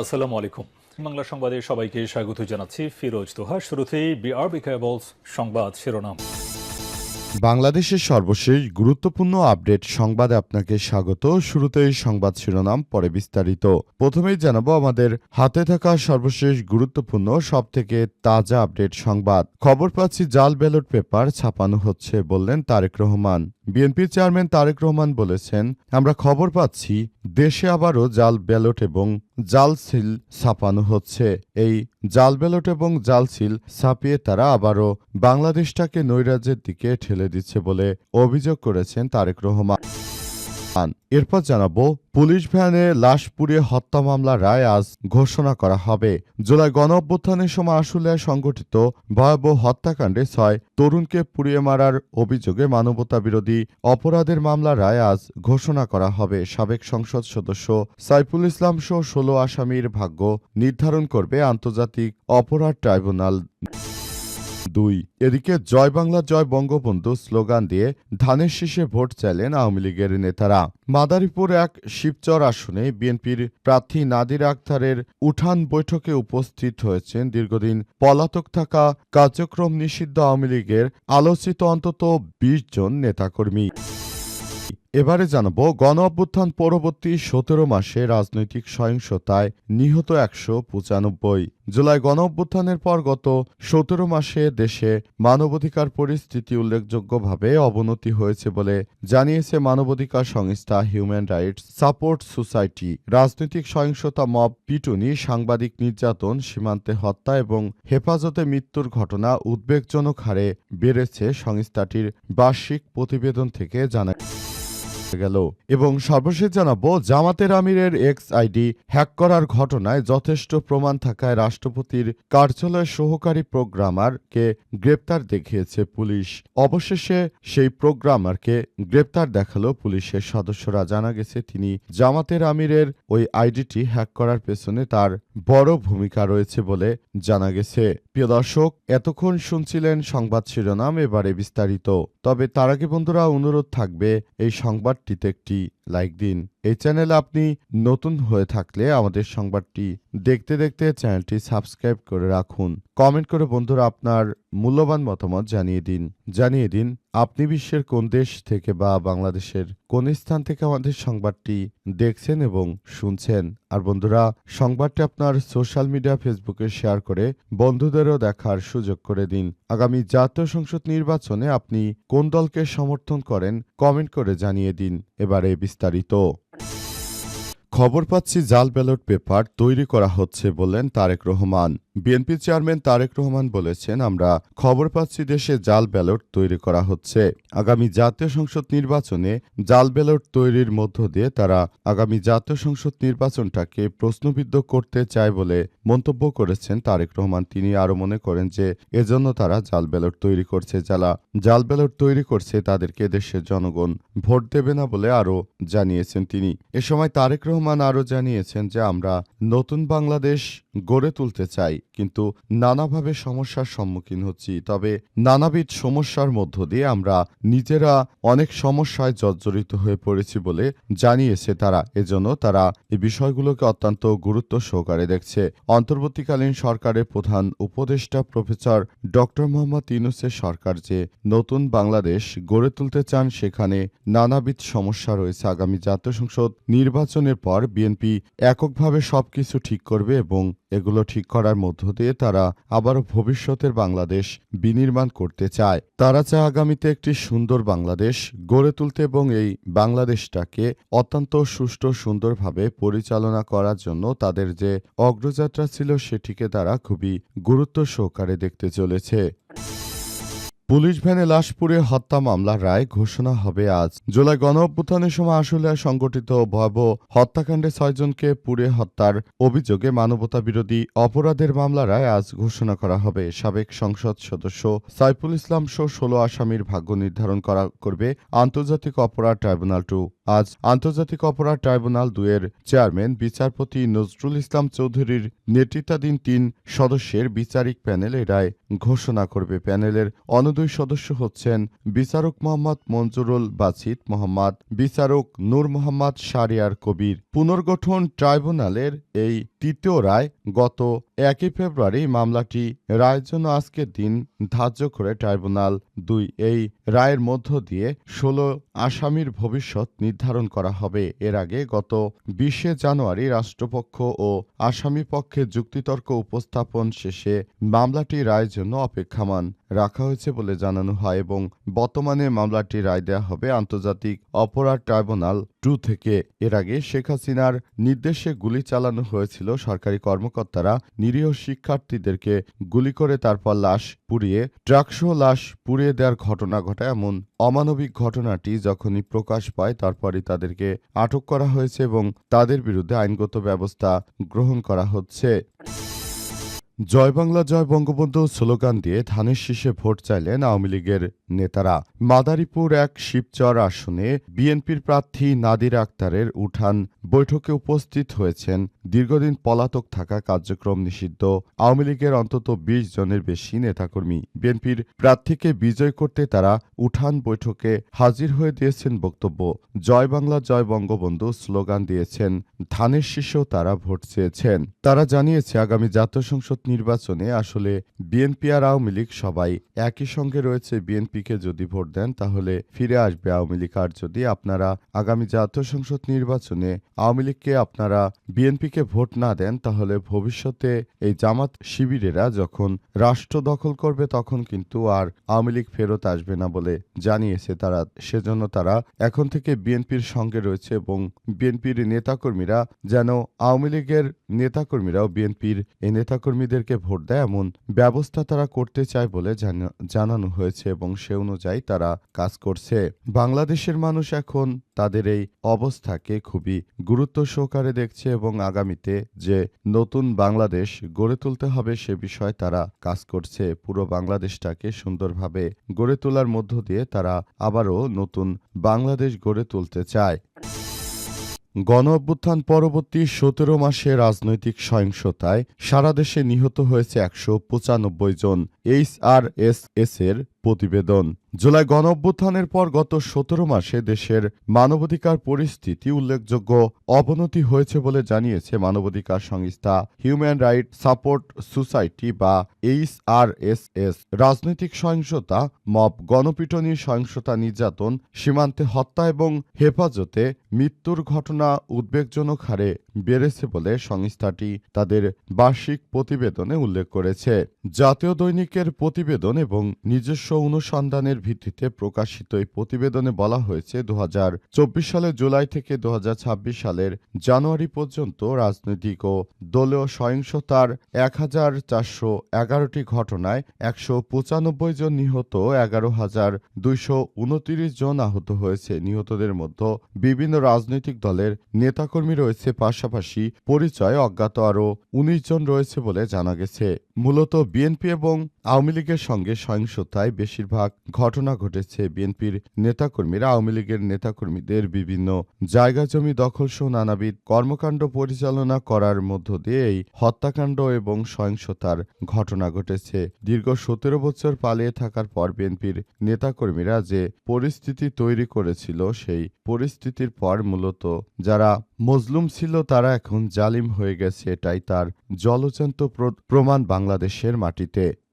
আসসালামু আলাইকুম। বাংলা সংবাদে সবাইকে স্বাগত জানাচ্ছি ফিরোজ তোহা। শুরুতেই বিআরবি কেবলস সংবাদ শিরোনাম। বাংলাদেশের সর্বশেষ গুরুত্বপূর্ণ আপডেট সংবাদে আপনাকে স্বাগত। শুরুতেই সংবাদ শিরোনাম, পরে বিস্তারিত। প্রথমেই জানাবো আমাদের হাতে থাকা সর্বশেষ গুরুত্বপূর্ণ সবথেকে তাজা আপডেট সংবাদ। খবর পাচ্ছি জাল ব্যালট পেপার ছাপানো হচ্ছে, বললেন তারেক রহমান। বিএনপির চেয়ারম্যান তারেক রহমান বলেছেন, আমরা খবর পাচ্ছি দেশে আবারও জাল ব্যালট এবং জাল সিল ছাপানো হচ্ছে। এই জাল ব্যালট এবং জাল সিল ছাপিয়ে তারা আবারও বাংলাদেশটাকে নৈরাজ্যের দিকে ঠেলে দিচ্ছে বলে অভিযোগ করেছেন তারেক রহমান। এরপর জানাবো, পুলিশ ভ্যানে লাশ পুড়িয়ে হত্যা মামলার রায় আজ ঘোষণা করা হবে। জুলাই গণঅভ্যুত্থানের সময় আশুলিয়ায় সংঘটিত ভয়াবহ হত্যাকাণ্ডে 6 তরুণকে পুড়িয়ে মারার অভিযোগে মানবতা বিরোধী অপরাধের মামলার রায় আজ ঘোষণা করা হবে। সাবেক সংসদ সদস্য সাইফুল ইসলাম সহ 16 আসামির ভাগ্য নির্ধারণ করবে আন্তর্জাতিক অপরাধ ট্রাইব্যুনাল 2। এদিকে জয় বাংলা জয় বঙ্গবন্ধু স্লোগান দিয়ে ধানের শীষে ভোট চাইলেন আওয়ামী লীগের নেতারা। মাদারীপুর 1 শিবচর আসনে বিএনপির প্রার্থী নাদির আক্তারের উঠান বৈঠকে উপস্থিত হয়েছেন দীর্ঘদিন পলাতক থাকা কার্যক্রম নিষিদ্ধ আওয়ামী লীগের আলোচিত অন্তত 20 জন নেতাকর্মী। এবারে জানাবো, গণ অভ্যুত্থান পরবর্তী 17 মাসে রাজনৈতিক সহিংসতায় নিহত 195। জুলাই গণ অভ্যুত্থানের পর গত 17 মাসে দেশে মানবাধিকার পরিস্থিতি উল্লেখযোগ্যভাবে অবনতি হয়েছে বলে জানিয়েছে মানবাধিকার সংস্থা হিউম্যান রাইটস সাপোর্ট সোসাইটি। রাজনৈতিক সহিংসতা, মব পিটুনি, সাংবাদিক নির্যাতন, সীমান্তে হত্যা এবং হেফাজতে মৃত্যুর ঘটনা উদ্বেগজনক হারে বেড়েছে সংস্থাটির বার্ষিক প্রতিবেদন থেকে জানা গেল। এবং সর্বশেষ জানাবো, জামাতের আমিরের এক্স আইডি হ্যাক করার ঘটনায় যথেষ্ট প্রমাণ থাকায় রাষ্ট্রপতির কার্যালয়ের সহকারী প্রোগ্রামারকে গ্রেপ্তার দেখিয়েছে পুলিশ। অবশেষে সেই প্রোগ্রামারকে গ্রেপ্তার দেখালো পুলিশের সদস্যরা। জানা গেছে তিনি জামাতের আমিরের ওই আইডিটি হ্যাক করার পেছনে তার বড় ভূমিকা রয়েছে বলে জানা গেছে। প্রিয় দর্শক, এতক্ষণ শুনছিলেন সংবাদ শিরোনাম, এবারে বিস্তারিত। তবে তার আগে বন্ধুরা, অনুরোধ থাকবে এই সংবাদটিতে একটি লাইক দিন। এই চ্যানেলে আপনি নতুন হয়ে থাকলে আমাদের সংবাদটি দেখতে দেখতে চ্যানেলটি সাবস্ক্রাইব করে রাখুন। কমেন্ট করে বন্ধুরা আপনার মূল্যবান মতামত জানিয়ে দিন আপনি বিশ্বের কোন দেশ থেকে বা বাংলাদেশের কোন স্থান থেকে আমাদের সংবাদটি দেখছেন এবং শুনছেন। আর বন্ধুরা, সংবাদটি আপনার সোশ্যাল মিডিয়া ফেসবুকে শেয়ার করে বন্ধুদেরও দেখার সুযোগ করে দিন। আগামী জাতীয় সংসদ নির্বাচনে আপনি কোন দলকে সমর্থন করেন কমেন্ট করে জানিয়ে দিন। এবারে বিস্তারিত। খবর পাচ্ছি জাল ব্যালট পেপার তৈরি করা হচ্ছে, বললেন তারেক রহমান। বিএনপি চেয়ারম্যান তারেক রহমান বলেছেন, আমরা খবর পাচ্ছি দেশে জাল ব্যালট তৈরি করা হচ্ছে। আগামী জাতীয় সংসদ নির্বাচনে জাল ব্যালট তৈরির মধ্য দিয়ে তারা আগামী জাতীয় সংসদ নির্বাচনটাকে প্রশ্নবিদ্ধ করতে চায় বলে মন্তব্য করেছেন তারেক রহমান। তিনি আরও মনে করেন যে এজন্য তারা জাল ব্যালট তৈরি করছে। যারা জাল ব্যালট তৈরি করছে তাদেরকে দেশের জনগণ ভোট দেবে না বলে আরও জানিয়েছেন তিনি। এ সময় তারেক রহমান আরও জানিয়েছেন যে আমরা নতুন বাংলাদেশ গড়ে তুলতে চাই, কিন্তু নানাভাবে সমস্যার সম্মুখীন হচ্ছি। তবে নানাবিধ সমস্যার মধ্য দিয়ে আমরা নিজেরা অনেক সমস্যায় জর্জরিত হয়ে পড়েছি বলে জানিয়েছে তারা। এজন্য তারা এই বিষয়গুলোকে অত্যন্ত গুরুত্ব সহকারে দেখছে। অন্তর্বর্তীকালীন সরকারের প্রধান উপদেষ্টা প্রফেসর ডক্টর মোহাম্মদ ইউনূসের সরকার যে নতুন বাংলাদেশ গড়ে তুলতে চান, সেখানে নানাবিধ সমস্যা রয়েছে। আগামী জাতীয় সংসদ নির্বাচনের পর বিএনপি এককভাবে সবকিছু ঠিক করবে এবং এগুলো ঠিক করার মধ্য দিয়ে তারা আবারও ভবিষ্যতের বাংলাদেশ বিনির্মাণ করতে চায়। তারা চায় আগামীতে একটি সুন্দর বাংলাদেশ গড়ে তুলতে এবং এই বাংলাদেশটাকে অত্যন্ত সুষ্ঠু সুন্দরভাবে পরিচালনা করার জন্য তাদের যে অগ্রযাত্রা ছিল সেটিকে তারা খুবই গুরুত্ব সহকারে দেখতে চলেছে। পুলিশ ভ্যানে লাশ পুড়িয়ে হত্যা মামলার রায় ঘোষণা হবে আজ। জুলাই গণ অভ্যুত্থানের সময় আশুলিয়ায় সংঘটিত ভয়াবহ হত্যাকাণ্ডে 6 জনকে পুড়িয়ে হত্যার অভিযোগে মানবতা বিরোধী অপরাধের মামলার রায় আজ ঘোষণা করা হবে। সাবেক সংসদ সদস্য সাইফুল ইসলাম সহ 16 আসামির ভাগ্য নির্ধারণ করবে আন্তর্জাতিক অপরাধ ট্রাইব্যুনাল 2। আজ আন্তর্জাতিক অপরাধ ট্রাইব্যুনাল ২ এর চেয়ারম্যান বিচারপতি নজরুল ইসলাম চৌধুরীর নেতৃত্বাধীন ৩ সদস্যের বিচারিক প্যানেল এ রায় ঘোষণা করবে। প্যানেলের অন্য ২ সদস্য হচ্ছেন বিচারক মোহাম্মদ মঞ্জুরুল বাছিত মোহাম্মদ, বিচারক নূর মোহাম্মদ শাহরিয়ার কবির। পুনর্গঠন ট্রাইব্যুনালের এই তৃতীয় রায় গত ১ ফেব্রুয়ারি মামলাটি রায়ের জন্য আজকের দিন ধার্য করে ট্রাইব্যুনাল ২ এই রায়ের মধ্য দিয়ে ১৬ আসামির ভবিষ্যৎ নির্ধারণ করা হবে। এর আগে গত ২০ জানুয়ারি রাষ্ট্রপক্ষ ও আসামি পক্ষে যুক্তিতর্ক উপস্থাপন শেষে মামলাটি রায়ের জন্য অপেক্ষমাণ রাখা হয়েছে বলে জানানো হয় এবং বর্তমানে মামলাটি রায় দেওয়া হবে আন্তর্জাতিক অপরাধ ট্রাইব্যুনাল ২ থেকে। এর আগে শেখ হাসিনার নির্দেশে গুলি চালানো হয়েছিল। সরকারি কর্মকর্তারা নিরীহ শিক্ষার্থীদেরকে গুলি করে তারপর লাশ পুড়িয়ে ট্রাকসহ লাশ পুড়িয়ে দেওয়ার ঘটনা ঘটায়। এমন অমানবিক ঘটনাটি যখনই প্রকাশ পায় তারপরই তাদেরকে আটক করা হয়েছে এবং তাদের বিরুদ্ধে আইনগত ব্যবস্থা গ্রহণ করা হচ্ছে। জয় বাংলা জয় বঙ্গবন্ধু স্লোগান দিয়ে ধানের শীষে ভোট চাইলেন আওয়ামী লীগের নেতারা। মাদারীপুর ১ শিবচর আসনে বিএনপির প্রার্থী নাদির আক্তারের উঠান বৈঠকে উপস্থিত হয়েছেন দীর্ঘদিন পলাতক থাকা কার্যক্রম নিষিদ্ধ আওয়ামী লীগের অন্তত ২০ জনের বেশি নেতাকর্মী। বিএনপির প্রার্থীকে বিজয় করতে তারা উঠান বৈঠকে হাজির হয়ে দিয়েছেন বক্তব্য। জয় বাংলা জয় বঙ্গবন্ধু স্লোগান দিয়েছেন। ধানের শীষেও তারা ভোট চেয়েছেন। তারা জানিয়েছে আগামী জাতীয় সংসদ নির্বাচনে আসলে বিএনপি আর আওয়ামী লীগ সবাই একই সঙ্গে রয়েছে। বিএনপিকে যদি ভোট দেন তাহলে ফিরে আসবে আওয়ামী লীগ। আর যদি আপনারা আগামী জাতীয় সংসদ নির্বাচনে আওয়ামী লীগকে আপনারা বিএনপিকে ভোট না দেন তাহলে ভবিষ্যতে এই জামাত শিবিরেরা যখন রাষ্ট্র দখল করবে তখন কিন্তু আর আওয়ামী লীগ ফেরত আসবে না বলে জানিয়েছে তারা। সেজন্য তারা এখন থেকে বিএনপির সঙ্গে রয়েছে এবং বিএনপির নেতাকর্মীরা যেন আওয়ামী লীগের নেতাকর্মীরাও বিএনপির এই নেতাকর্মীদেরকে ভোট দেয় এমন ব্যবস্থা তারা করতে চায় বলে জানানো হয়েছে এবং সে অনুযায়ী তারা কাজ করছে। বাংলাদেশের মানুষ এখন তাদের এই অবস্থাকে খুবই গুরুত্ব সহকারে দেখছে এবং আগামীতে যে নতুন বাংলাদেশ গড়ে তুলতে হবে সে বিষয়ে তারা কাজ করছে। পুরো বাংলাদেশটাকে সুন্দরভাবে গড়ে তোলার মধ্য দিয়ে তারা আবারও নতুন বাংলাদেশ গড়ে তুলতে চায়। গণঅভ্যুত্থান পরবর্তী ১৭ মাসে রাজনৈতিক সহিংসতায় সারা দেশে নিহত হয়েছে ১৯৫ জন। HRSS এর প্রতিবেদন। জুলাই গণঅভ্যুত্থানের পর গত ১৭ মাসে দেশের মানবাধিকার পরিস্থিতি উল্লেখযোগ্য অবনতি হয়েছে বলে জানিয়েছে মানবাধিকার সংস্থা হিউম্যান রাইট সাপোর্ট সোসাইটি বা HRSS। রাজনৈতিক সহিংসতা, মব গণপিটুনি, সহিংসতা, নির্যাতন, সীমান্তে হত্যা এবং হেফাজতে মৃত্যুর ঘটনা উদ্বেগজনক হারে বেড়েছে বলে সংস্থাটি তাদের বার্ষিক প্রতিবেদনে উল্লেখ করেছে। জাতীয় দৈনিকের প্রতিবেদন এবং নিজস্ব অনুসন্ধানের ভিত্তিতে প্রকাশিত এই প্রতিবেদনে বলা হয়েছে ২০২৪ সালের জুলাই থেকে ২০২৬ সালের জানুয়ারি পর্যন্ত রাজনৈতিক ও দলীয় সহিংসতার ১,৪১১টি ঘটনায় ১৯৫ জন নিহত, ১১,২২৯ জন আহত হয়েছে। নিহতদের মধ্যে বিভিন্ন রাজনৈতিক দলের নেতাকর্মী রয়েছে, পাশাপাশি পরিচয় অজ্ঞাত আরও ১৯ জন রয়েছে বলে জানা গেছে। মূলত বিএনপি এবং আওয়ামী লীগের সঙ্গে সহিংসতায় বেশিরভাগ ঘটনা ঘটেছে। বিএনপির নেতাকর্মীরা আওয়ামী লীগের নেতাকর্মীদের বিভিন্ন জায়গা জমি দখলসহ নানাবিধ কর্মকাণ্ড পরিচালনা করার মধ্য দিয়ে এই হত্যাকাণ্ড এবং সহিংসতার ঘটনা ঘটেছে। দীর্ঘ ১৭ বছর পালিয়ে থাকার পর বিএনপির নেতাকর্মীরা যে পরিস্থিতি তৈরি করেছিল সেই পরিস্থিতির পর মূলত যারা মজলুম ছিল তারা এখন জালিম হয়ে গেছে। এটাই তার জলজ্যান্ত প্রমাণ বাংলাদেশের মাটিতে।